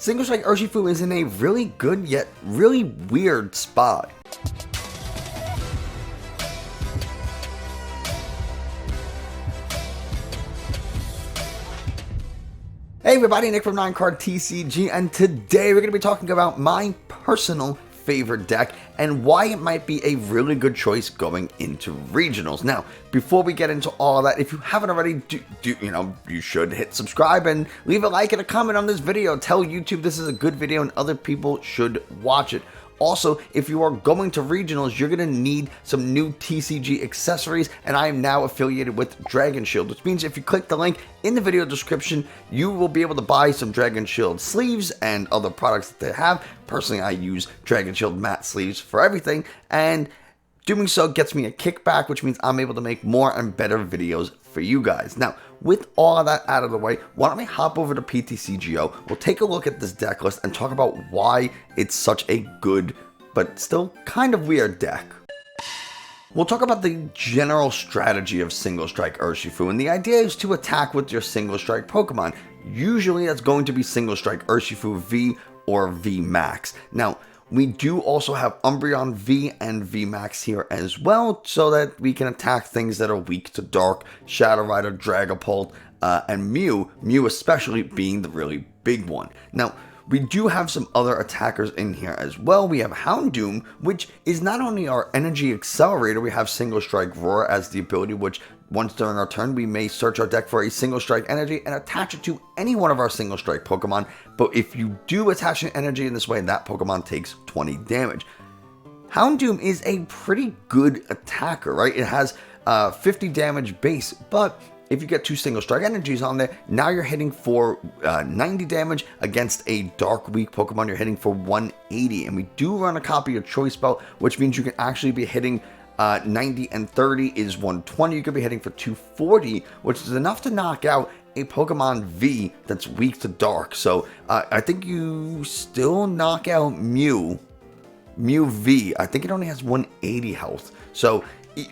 Single Strike Urshifu is in a really good yet really weird spot. Hey everybody, Nick from 9Card TCG, and today we're going to be talking about my personal favorite deck and why it might be a really good choice going into regionals. Now, before we get into all of that, if you haven't already, you should hit subscribe and leave a like and a comment on this video. Tell YouTube this is a good video and other people should watch it. Also, if you are going to regionals, you're going to need some new TCG accessories, and I am now affiliated with Dragon Shield, which means if you click the link in the video description, you will be able to buy some Dragon Shield sleeves and other products that they have. Personally, I use Dragon Shield matte sleeves for everything, and doing so gets me a kickback, which means I'm able to make more and better videos for you guys. Now, with all of that out of the way, why don't we hop over to PTCGO, we'll take a look at this deck list and talk about why it's such a good, but still kind of weird deck. We'll talk about the general strategy of Single Strike Urshifu, and the idea is to attack with your Single Strike Pokemon. Usually that's going to be Single Strike Urshifu V or V Max. Now, we do also have Umbreon V and V Max here as well, so that we can attack things that are weak to Dark, Shadow Rider, Dragapult, and Mew. Mew especially being the really big one. Now, we do have some other attackers in here as well. We have Houndoom, which is not only our energy accelerator, we have Single Strike Roar as the ability, which once during our turn, we may search our deck for a Single Strike energy and attach it to any one of our Single Strike Pokemon. But if you do attach an energy in this way, that Pokemon takes 20 damage. Houndoom is a pretty good attacker, right? It has 50 damage base, but if you get two Single Strike energies on there, now you're hitting for 90 damage against a Dark weak Pokemon. You're hitting for 180, and we do run a copy of Choice Belt, which means you can actually be hitting 90 and 30 is 120. You could be hitting for 240, which is enough to knock out a Pokemon V that's weak to Dark. So I think you still knock out Mew V. I think it only has 180 health. So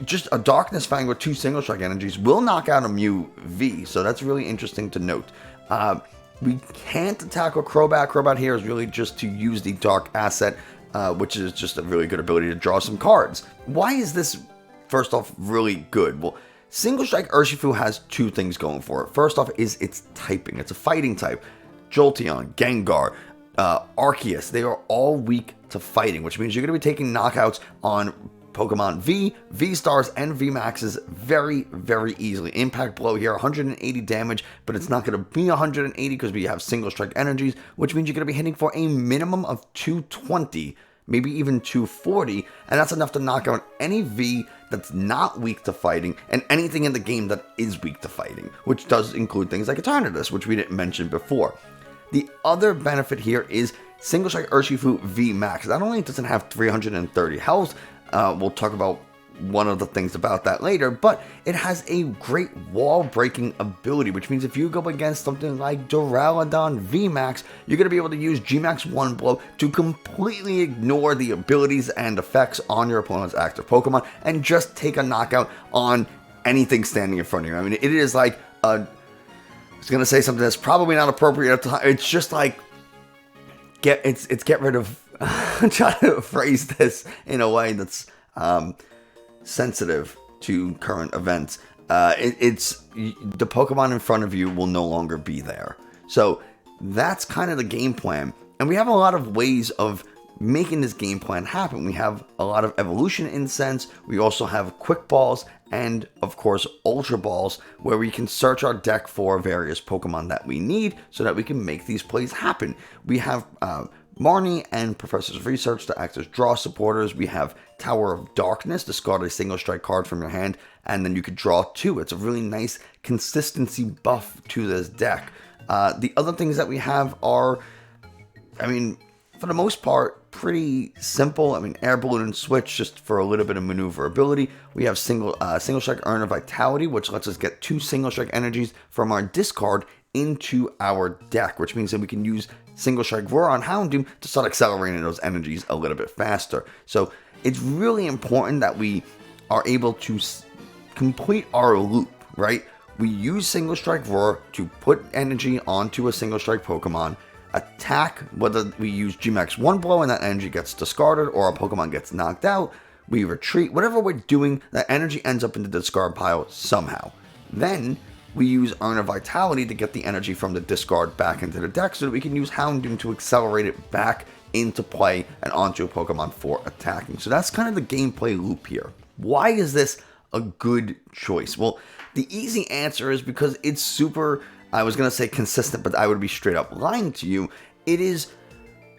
just a Darkness Fang with two Single Strike energies will knock out a Mew V. So that's really interesting to note. We can't attack with Crobat. Crobat here is really just to use the Dark asset, which is just a really good ability to draw some cards. Why is this, first off, really good? Well, Single Strike Urshifu has two things going for it. First off is its typing. It's a fighting type. Jolteon, Gengar, Arceus, they are all weak to fighting, which means you're going to be taking knockouts on Pokemon V, V-Stars, and V-Maxes very, very easily. Impact Blow here, 180 damage, but it's not going to be 180 because we have Single Strike energies, which means you're going to be hitting for a minimum of 220, maybe even 240, and that's enough to knock out any V that's not weak to fighting, and anything in the game that is weak to fighting, which does include things like Eternatus, which we didn't mention before. The other benefit here is Single Strike Urshifu V Max. Not only does it have 330 health, we'll talk about one of the things about that later, but it has a great wall breaking ability, which means if you go against something like Duraludon VMAX, you're going to be able to use Gmax 1 Blow to completely ignore the abilities and effects on your opponent's active Pokemon and just take a knockout on anything standing in front of you. I mean, it is like I was going to say something that's probably not appropriate at the time. It's just like get rid of I'm trying to phrase this in a way that's sensitive to current events. It's the Pokemon in front of you will no longer be there. So that's kind of the game plan. And we have a lot of ways of making this game plan happen. We have a lot of evolution incense. We also have quick balls and of course ultra balls, where we can search our deck for various Pokemon that we need so that we can make these plays happen. We have Marnie and Professor's Research to act as draw supporters. We have Tower of Darkness, discard a Single Strike card from your hand, and then you could draw two. It's a really nice consistency buff to this deck. The other things that we have are, I mean, for the most part, pretty simple. I mean, Air Balloon and Switch just for a little bit of maneuverability. We have Single Strike Urn of Vitality, which lets us get two Single Strike energies from our discard into our deck, which means that we can use Single Strike Roar on Houndoom to start accelerating those energies a little bit faster. So it's really important that we are able to complete our loop, right? We use Single Strike Roar to put energy onto a Single Strike Pokemon. attack, whether we use Gmax 1 blow and that energy gets discarded, or a Pokemon gets knocked out, we retreat, whatever we're doing, that energy ends up in the discard pile somehow. Then we use Earn a Vitality to get the energy from the discard back into the deck so that we can use Houndoom to accelerate it back into play and onto a Pokemon for attacking. So that's kind of the gameplay loop here. Why is this a good choice? Well, the easy answer is because it's super, I was going to say consistent, but I would be straight up lying to you. It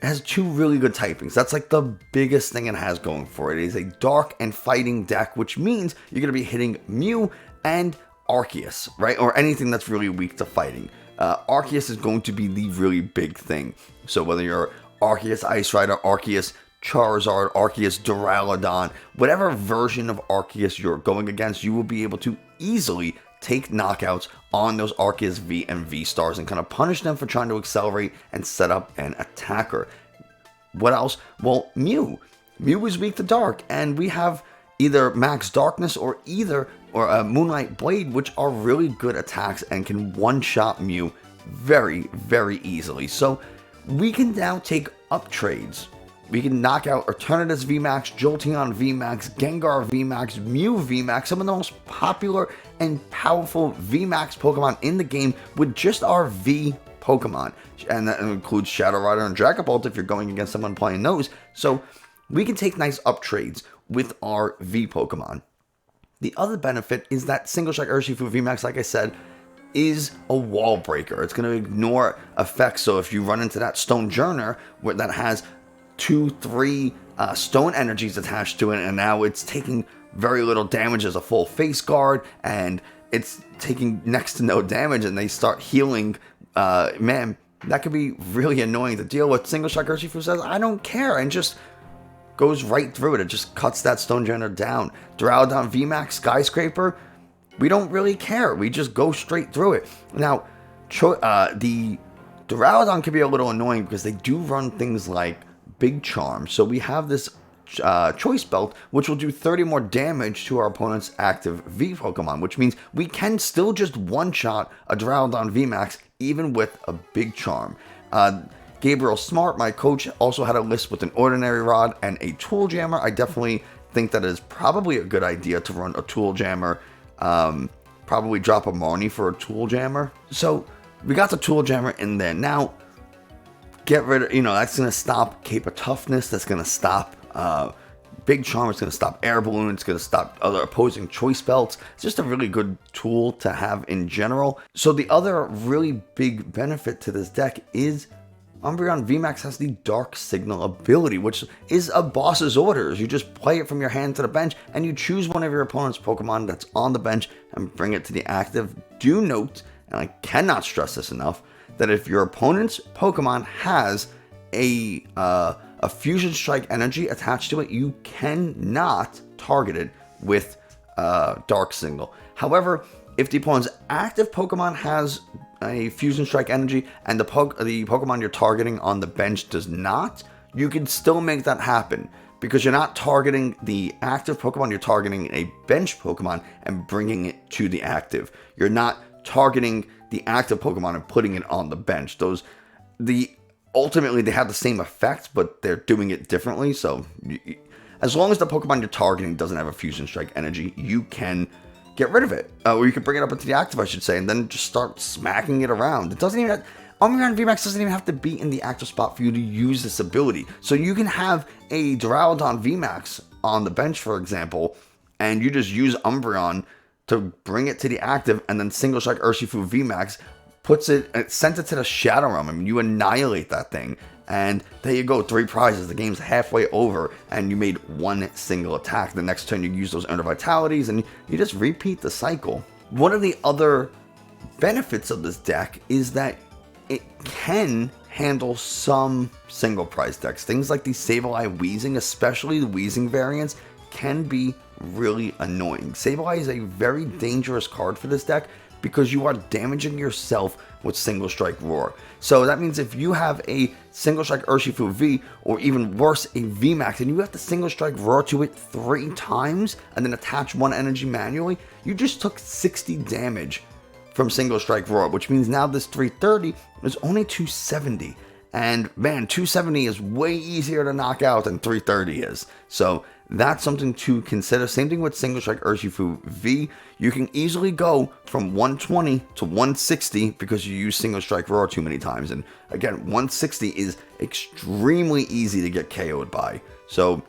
has two really good typings. That's like the biggest thing it has going for it. It is a dark and fighting deck, which means you're going to be hitting Mew and Arceus, right? Or anything that's really weak to fighting. Arceus is going to be the really big thing. So whether you're Arceus Ice Rider, Arceus Charizard, Arceus Duraludon, whatever version of Arceus you're going against, you will be able to easily take knockouts on those Arceus V and V stars and kind of punish them for trying to accelerate and set up an attacker. What else? Well, Mew. Mew is weak to dark, and we have either Max Darkness or Moonlight Blade, which are really good attacks and can one-shot Mew very, very easily. So we can now take up trades. We can knock out Eternatus VMAX, Jolteon VMAX, Gengar VMAX, Mew VMAX, some of the most popular and powerful VMAX Pokemon in the game with just our V Pokemon. And that includes Shadow Rider and Dragapult if you're going against someone playing those. So we can take nice up trades with our V Pokemon. The other benefit is that Single Strike Urshifu VMAX, like I said, is a wall breaker. It's going to ignore effects. So if you run into that Stone Journer that has 2-3 stone energies attached to it, and now it's taking very little damage as a full face guard, and it's taking next to no damage, and they start healing, man, that could be really annoying to deal with. Single Strike Urshifu says, I don't care, and just goes right through it. It just cuts that Stone Journer down. Duraludon VMAX Skyscraper, we don't really care. We just go straight through it. Now, the Duraludon can be a little annoying because they do run things like Big Charm. So we have this Choice Belt, which will do 30 more damage to our opponent's active V Pokemon, which means we can still just one-shot a Duraludon VMAX even with a Big Charm. Gabriel Smart, my coach, also had a list with an Ordinary Rod and a Tool Jammer. I definitely think that is probably a good idea to run a Tool Jammer. Probably drop a Marnie for a Tool Jammer. So we got the Tool Jammer in there. Now, get rid of, that's going to stop Cape of Toughness. That's going to stop Big Charm. It's going to stop Air Balloon. It's going to stop other opposing Choice Belts. It's just a really good tool to have in general. So the other really big benefit to this deck is Umbreon VMAX has the Dark Signal ability, which is a boss's orders. You just play it from your hand to the bench, and you choose one of your opponent's Pokemon that's on the bench and bring it to the active. Do note, and I cannot stress this enough, that if your opponent's Pokemon has a Fusion Strike energy attached to it, you cannot target it with Dark Signal. However, if the opponent's active Pokemon has a Fusion Strike energy and the Pokemon you're targeting on the bench does not, you can still make that happen because you're not targeting the active Pokemon, you're targeting a bench Pokemon and bringing it to the active. You're not targeting the active Pokemon and putting it on the bench. Ultimately they have the same effect, but they're doing it differently. So as long as the Pokemon you're targeting doesn't have a Fusion Strike energy, you can get rid of it, or you can bring it up into the active, I should say, and then just start smacking it around. It doesn't even Umbreon VMAX doesn't even have to be in the active spot for you to use this ability. So you can have a Duraludon VMAX on the bench, for example, and you just use Umbreon to bring it to the active, and then Single Strike Urshifu VMAX sends it to the Shadow Realm. I mean, you annihilate that thing, and there you go, 3 prizes. The game's halfway over, and you made one single attack. The next turn, you use those Earn Vitalities, and you just repeat the cycle. One of the other benefits of this deck is that it can handle some single prize decks. Things like the Sableye Weezing, especially the Weezing variants, can be really annoying. Sableye is a very dangerous card for this deck because you are damaging yourself with Single Strike Roar. So that means if you have a Single Strike Urshifu V, or even worse, a VMAX, and you have to Single Strike Roar to it 3 times and then attach 1 energy manually, you just took 60 damage from Single Strike Roar, which means now this 330 is only 270. And man, 270 is way easier to knock out than 330 is. So that's something to consider. Same thing with Single Strike Urshifu V. You can easily go from 120 to 160 because you use Single Strike Roar too many times. And again, 160 is extremely easy to get KO'd by. So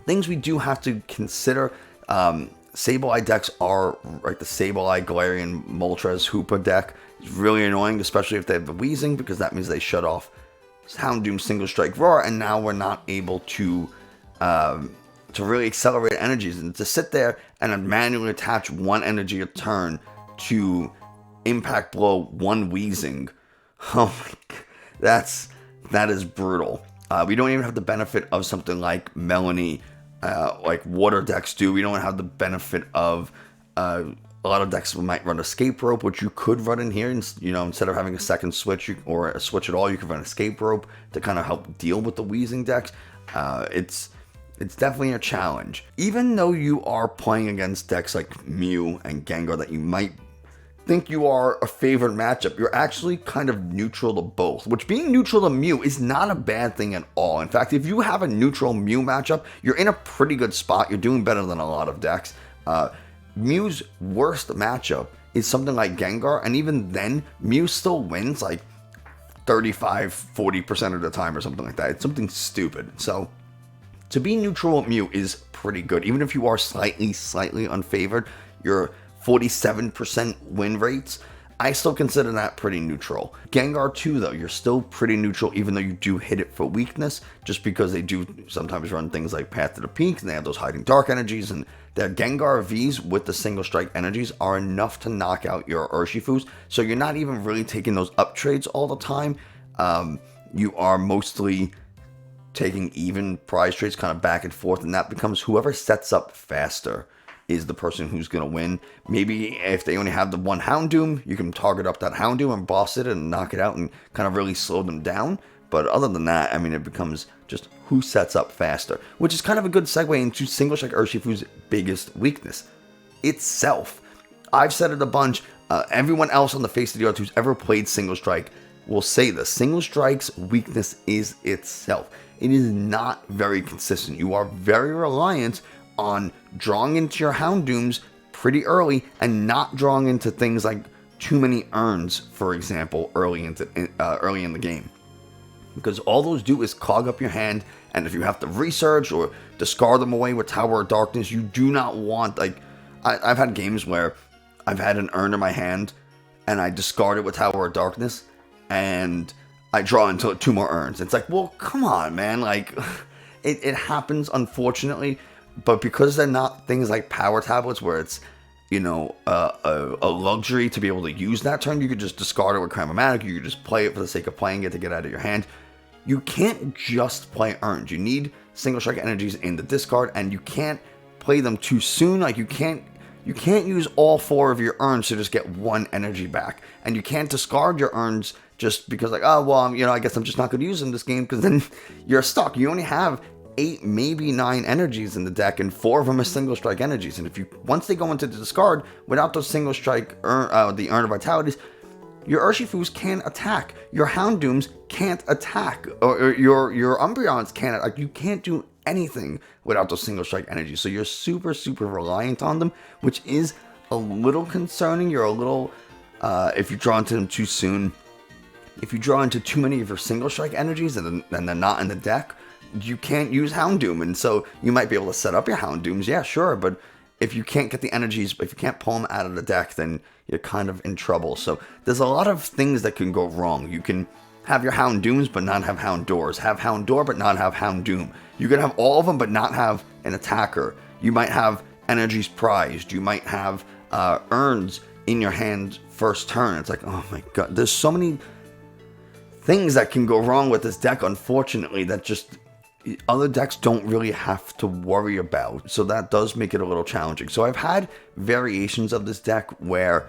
things we do have to consider. Sableye decks are like the Sableye, Galarian, Moltres, Hoopa deck. It's really annoying, especially if they have the Wheezing, because that means they shut off Houndoom, Single Strike Roar, and now we're not able to really accelerate energies. And to sit there and manually attach one energy a turn to Impact Blow one Wheezing, oh my god, that is brutal. We don't even have the benefit of something like Melanie, like water decks do. We don't have the benefit of a lot of decks might run Escape Rope, which you could run in here. And, you know, instead of having a second switch or a switch at all, you could run Escape Rope to kind of help deal with the Wheezing decks. It's definitely a challenge. Even though you are playing against decks like Mew and Gengar that you might think you are a favorite matchup, you're actually kind of neutral to both, which being neutral to Mew is not a bad thing at all. In fact, if you have a neutral Mew matchup, you're in a pretty good spot. You're doing better than a lot of decks. Mew's worst matchup is something like Gengar, and even then, Mew still wins like 35-40% of the time or something like that. It's something stupid. So to be neutral with Mew is pretty good. Even if you are slightly unfavored, you're 47% win rates, I still consider that pretty neutral. Gengar too, though, you're still pretty neutral, even though you do hit it for weakness, just because they do sometimes run things like Path to the Peak, and they have those hiding dark energies, and their Gengar Vs with the single strike energies are enough to knock out your Urshifus, so you're not even really taking those up trades all the time. You are mostly taking even prize trades kind of back and forth, and that becomes whoever sets up faster is the person who's going to win. Maybe if they only have the one Houndoom, you can target up that Houndoom and boss it and knock it out and kind of really slow them down. But other than that, I mean, it becomes just who sets up faster, which is kind of a good segue into Single Strike Urshifu's biggest weakness, itself. I've said it a bunch. Everyone else on the face of the earth who's ever played Single Strike will say this. Single Strike's weakness is itself. It is not very consistent. You are very reliant on drawing into your Houndooms pretty early and not drawing into things like too many urns, for example, early in the game. Because all those do is clog up your hand, and if you have to research or discard them away with Tower of Darkness, you do not want, like, I've had games where I've had an urn in my hand, and I discard it with Tower of Darkness, and I draw into 2 more urns. It's like, well, come on, man, like, it happens, unfortunately. But because they're not things like power tablets where it's, you know, a luxury to be able to use that turn, you could just discard it with Cramomatic, you could just play it for the sake of playing it to get out of your hand. You can't just play urns. You need single strike energies in the discard, and you can't play them too soon. Like, you can't use all 4 of your urns to just get 1 energy back. And you can't discard your urns just because, like, oh, well, you know, I guess I'm just not going to use them this game, because then you're stuck. You only have 8, maybe 9 energies in the deck, and 4 of them are single strike energies. And if you once they go into the discard without those single strike the Urn of Vitalities, your Urshifus can't attack, your Houndooms can't attack, or your Umbreons can't. Like, you can't do anything without those single strike energies. So you're super reliant on them, which is a little concerning. You're a little if you draw into them too soon, if you draw into too many of your single strike energies and they're not in the deck, you can't use Houndoom, and so you might be able to set up your Houndooms, yeah, sure, but if you can't get the energies, if you can't pull them out of the deck, then you're kind of in trouble. So there's a lot of things that can go wrong. You can have your Houndooms but not have Houndours, have Houndour but not have Houndoom. You can have all of them but not have an attacker. You might have energies prized. You might have urns in your hand first turn. It's like, oh my god, there's so many things that can go wrong with this deck, unfortunately, that just other decks don't really have to worry about. So that does make it a little challenging. So I've had variations of this deck where,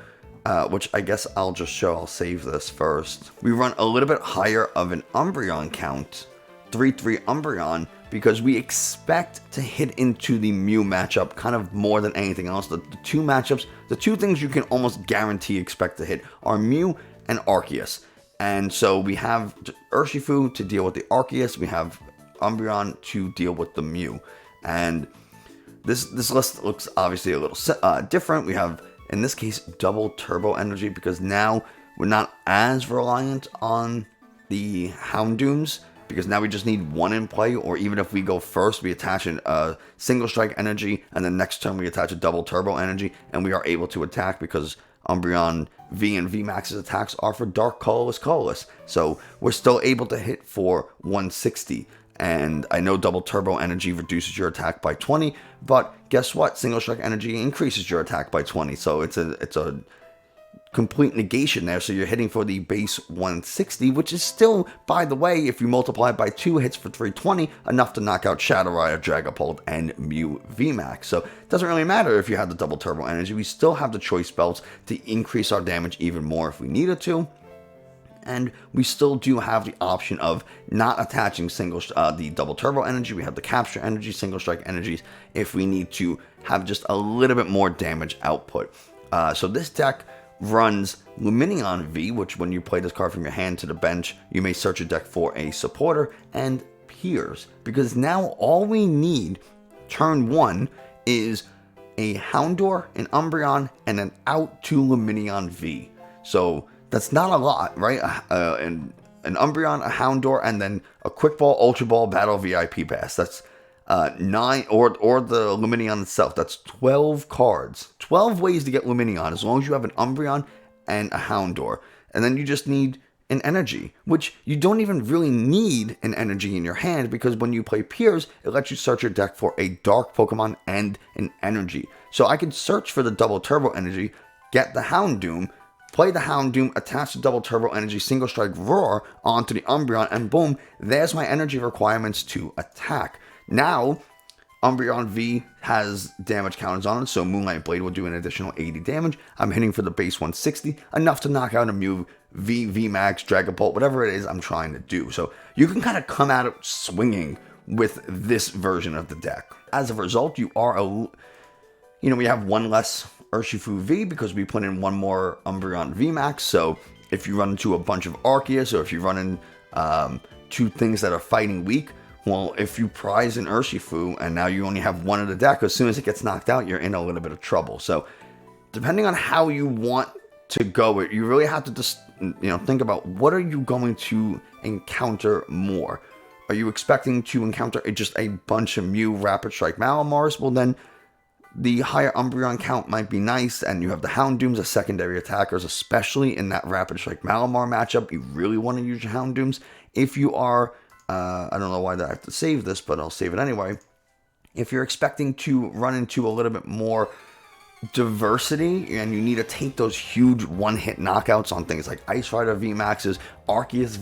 which I guess I'll just show, I'll save this first. We run a little bit higher of an Umbreon count, 3-3 Umbreon, because we expect to hit into the Mew matchup kind of more than anything else. The 2 matchups, the 2 things you can almost guarantee expect to hit are Mew and Arceus. And so we have Urshifu to deal with the Arceus. We have Umbreon to deal with the Mew. And this list looks obviously a little different. We have, in this case, double turbo energy because now we're not as reliant on the Houndooms, because now we just need one in play, or even if we go first, we attach a single strike energy, and then next turn we attach a double turbo energy, and we are able to attack because Umbreon V and VMAX's attacks are for dark colorless. So we're still able to hit for 160. And I know double turbo energy reduces your attack by 20, but guess what? Single strike energy increases your attack by 20. So it's a complete negation there. So you're hitting for the base 160, which is still, by the way, if you multiply it by 2, hits for 320, enough to knock out Shadow Rider, Dragapult, and Mew VMAX. So it doesn't really matter if you have the double turbo energy. We still have the choice belts to increase our damage even more if we needed to. And we still do have the option of not attaching the double turbo energy. We have the capture energy, single strike energies, if we need to have just a little bit more damage output. So this deck runs Lumineon V, which when you play this card from your hand to the bench, you may search a deck for a supporter, and Piers, because now all we need turn 1 is a Houndour, an Umbreon, and an out to Lumineon V. So that's not a lot, right? An Umbreon, a Houndour, and then a Quick Ball, Ultra Ball, Battle VIP Pass. That's 9, or the Lumineon itself. That's 12 cards. 12 ways to get Lumineon, as long as you have an Umbreon and a Houndour. And then you just need an energy, which you don't even really need an energy in your hand, because when you play Piers, it lets you search your deck for a dark Pokemon and an energy. So I can search for the double turbo energy, get the Houndoom, play the Houndoom, attach the double turbo energy, single strike roar onto the Umbreon, and boom, there's my energy requirements to attack. Now, Umbreon V has damage counters on it, so Moonlight Blade will do an additional 80 damage. I'm hitting for the base 160, enough to knock out a Mew, VMAX, Dragapult, whatever it is I'm trying to do. So you can kind of come at it swinging with this version of the deck. As a result, we have one less Urshifu V because we put in one more Umbreon VMAX. So if you run into a bunch of Arceus, or if you run in two things that are fighting weak, well, if you prize an Urshifu and now you only have one in the deck, as soon as it gets knocked out, you're in a little bit of trouble. So depending on how you want to go, you really have to just think about, what are you going to encounter more? Are you expecting to encounter just a bunch of Mew, Rapid Strike, Malamars? Well, then the higher Umbreon count might be nice, and you have the Houndooms as secondary attackers, especially in that Rapid Strike Malamar matchup. You really want to use your Houndooms. If you are, I don't know why I have to save this, but I'll save it anyway. If you're expecting to run into a little bit more diversity, and you need to take those huge one-hit knockouts on things like Ice Rider VMAXs, Arceus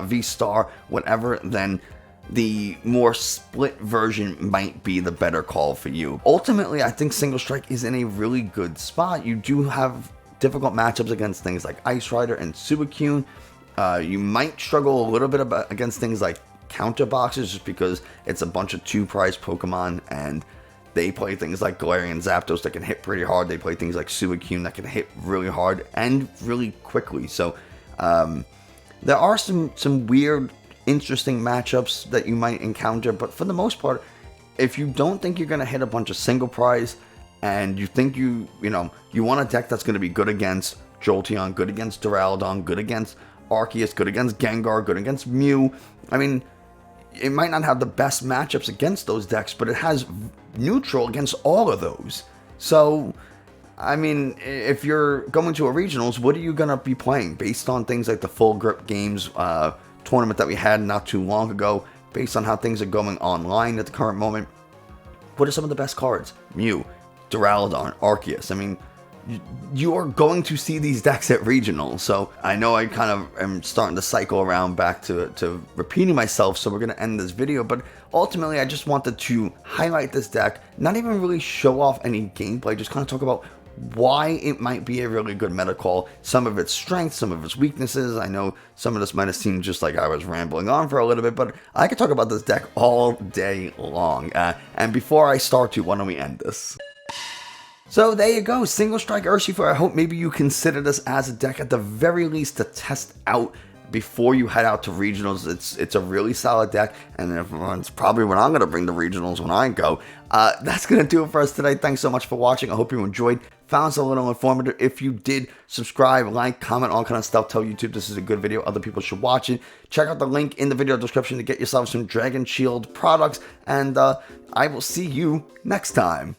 V-Star, whatever, then the more split version might be the better call for you. Ultimately, I think Single Strike is in a really good spot. You do have difficult matchups against things like Ice Rider and Suicune. You might struggle a little bit against things like counter boxes, just because it's a bunch of 2-prize Pokemon, and they play things like Galarian Zapdos that can hit pretty hard. They play things like Suicune that can hit really hard and really quickly. So there are some weird, interesting matchups that you might encounter, but for the most part, if you don't think you're going to hit a bunch of single prize, and you think you want a deck that's going to be good against Jolteon, good against Duraludon, good against Arceus, good against Gengar, good against Mew, I mean, it might not have the best matchups against those decks, but it has neutral against all of those. So, I mean, if you're going to a regionals, what are you going to be playing? Based on things like the Full Grip Games tournament that we had not too long ago, based on how things are going online at the current moment, what are some of the best cards? Mew, Duraludon, Arceus. I mean, you are going to see these decks at regionals. So I know I kind of am starting to cycle around back to repeating myself, so we're going to end this video, but ultimately I just wanted to highlight this deck, not even really show off any gameplay, just kind of talk about why it might be a really good meta call, some of its strengths, some of its weaknesses. I know some of this might have seemed just like I was rambling on for a little bit, but I could talk about this deck all day long. And before I start to, why don't we end this? So there you go, Single Strike Urshifu. I hope maybe you consider this as a deck at the very least to test out before you head out to regionals. It's a really solid deck, and it's probably what I'm going to bring to regionals when I go. That's going to do it for us today. Thanks so much for watching. I hope you enjoyed. Found this a little informative. If you did, subscribe, like, comment, all kind of stuff. Tell YouTube this is a good video. Other people should watch it. Check out the link in the video description to get yourself some Dragon Shield products. And I will see you next time.